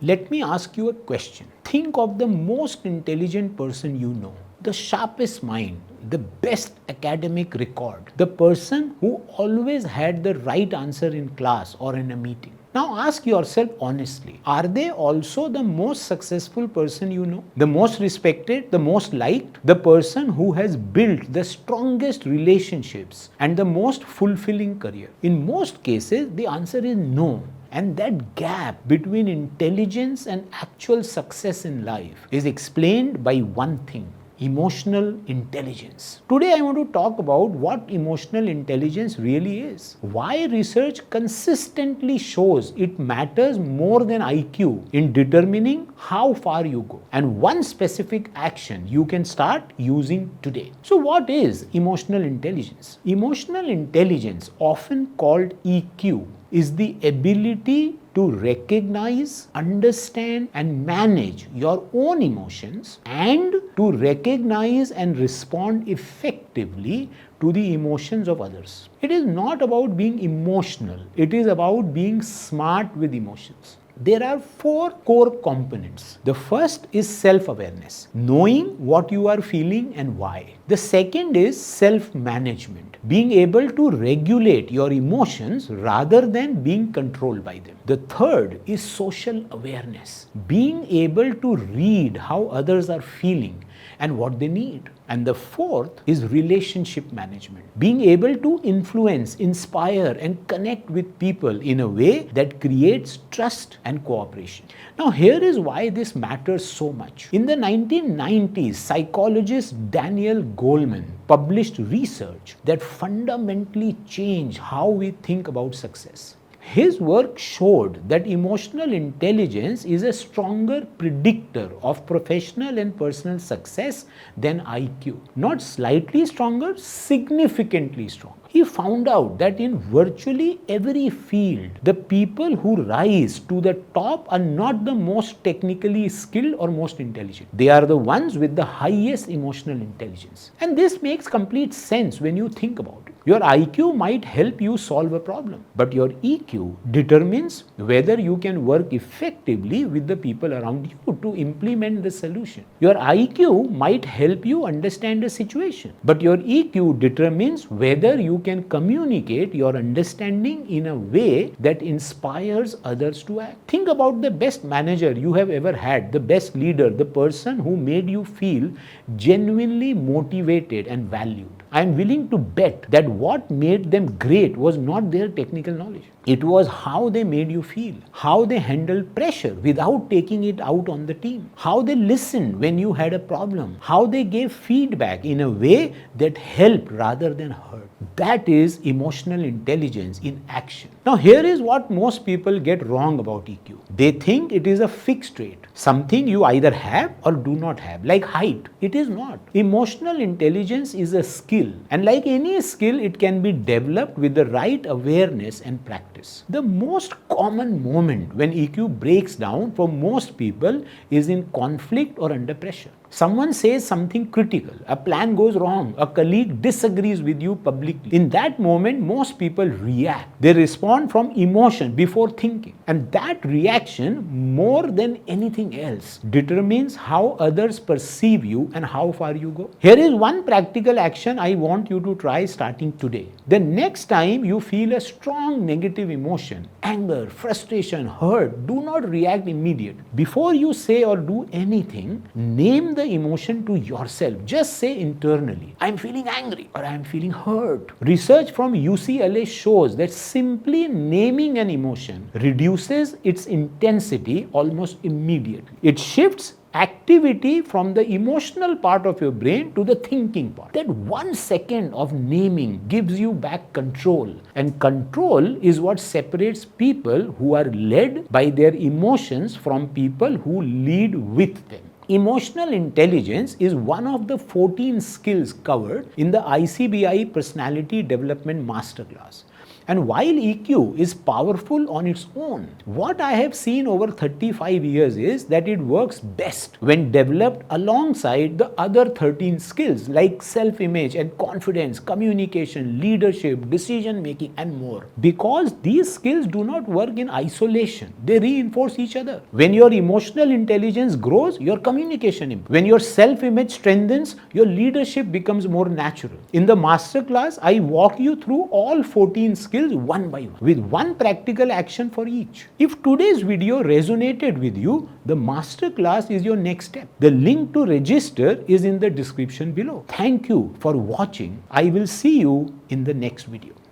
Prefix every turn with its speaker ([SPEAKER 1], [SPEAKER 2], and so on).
[SPEAKER 1] Let me ask you a question. Think of the most intelligent person you know, the sharpest mind, the best academic record, the person who always had the right answer in class or in a meeting. Now ask yourself honestly, are they also the most successful person you know? The most respected, the most liked, the person who has built the strongest relationships and the most fulfilling career? In most cases, the answer is no. And that gap between intelligence and actual success in life is explained by one thing: emotional intelligence. Today I want to talk about what emotional intelligence really is, why research consistently shows it matters more than IQ in determining how far you go, and one specific action you can start using today. So what is emotional intelligence? Emotional intelligence, often called EQ, is the ability to recognize, understand, and manage your own emotions, and to recognize and respond effectively to the emotions of others. It is not about being emotional, it is about being smart with emotions. There are 4 core components. The first is self-awareness, knowing what you are feeling and why. The second is self-management, being able to regulate your emotions rather than being controlled by them. The third is social awareness, being able to read how others are feeling and what they need. And the fourth is relationship management, being able to influence, inspire, and connect with people in a way that creates trust and cooperation. Now, here is why this matters so much. In the 1990s, psychologist Daniel Goleman published research that fundamentally changed how we think about success. His work showed that emotional intelligence is a stronger predictor of professional and personal success than IQ. Not slightly stronger, significantly stronger. He found out that in virtually every field, the people who rise to the top are not the most technically skilled or most intelligent. They are the ones with the highest emotional intelligence. And this makes complete sense when you think about it. Your IQ might help you solve a problem, but your EQ determines whether you can work effectively with the people around you to implement the solution. Your IQ might help you understand a situation, but your EQ determines whether you can communicate your understanding in a way that inspires others to act. Think about the best manager you have ever had, the best leader, the person who made you feel genuinely motivated and valued. I am willing to bet that what made them great was not their technical knowledge. It was how they made you feel, how they handled pressure without taking it out on the team, how they listened when you had a problem, how they gave feedback in a way that helped rather than hurt. That is emotional intelligence in action. Now, here is what most people get wrong about EQ. They think it is a fixed trait, something you either have or do not have, like height. It is not. Emotional intelligence is a skill, and like any skill, it can be developed with the right awareness and practice. The most common moment when EQ breaks down for most people is in conflict or under pressure. Someone says something critical, a plan goes wrong, a colleague disagrees with you publicly. In that moment, most people react. They respond from emotion before thinking. And that reaction, more than anything else, determines how others perceive you and how far you go. Here is one practical action I want you to try starting today. The next time you feel a strong negative emotion, anger, frustration, hurt, do not react immediately. Before you say or do anything, name the emotion to yourself. Just say internally, I am feeling angry or I am feeling hurt. Research from UCLA shows that simply naming an emotion reduces its intensity almost immediately. It shifts activity from the emotional part of your brain to the thinking part. That 1 second of naming gives you back control, and control is what separates people who are led by their emotions from people who lead with them. Emotional intelligence is one of the 14 skills covered in the ICBI Personality Development Masterclass. And while EQ is powerful on its own, what I have seen over 35 years is that it works best when developed alongside the other 13 skills like self-image and confidence, communication, leadership, decision making, and more. Because these skills do not work in isolation, they reinforce each other. When your emotional intelligence grows, your communication improves. When your self-image strengthens, your leadership becomes more natural. In the masterclass, I walk you through all 14 skills one by one with one practical action for each. If today's video resonated with you, the masterclass is your next step. The link to register is in the description below. Thank you for watching. I will see you in the next video.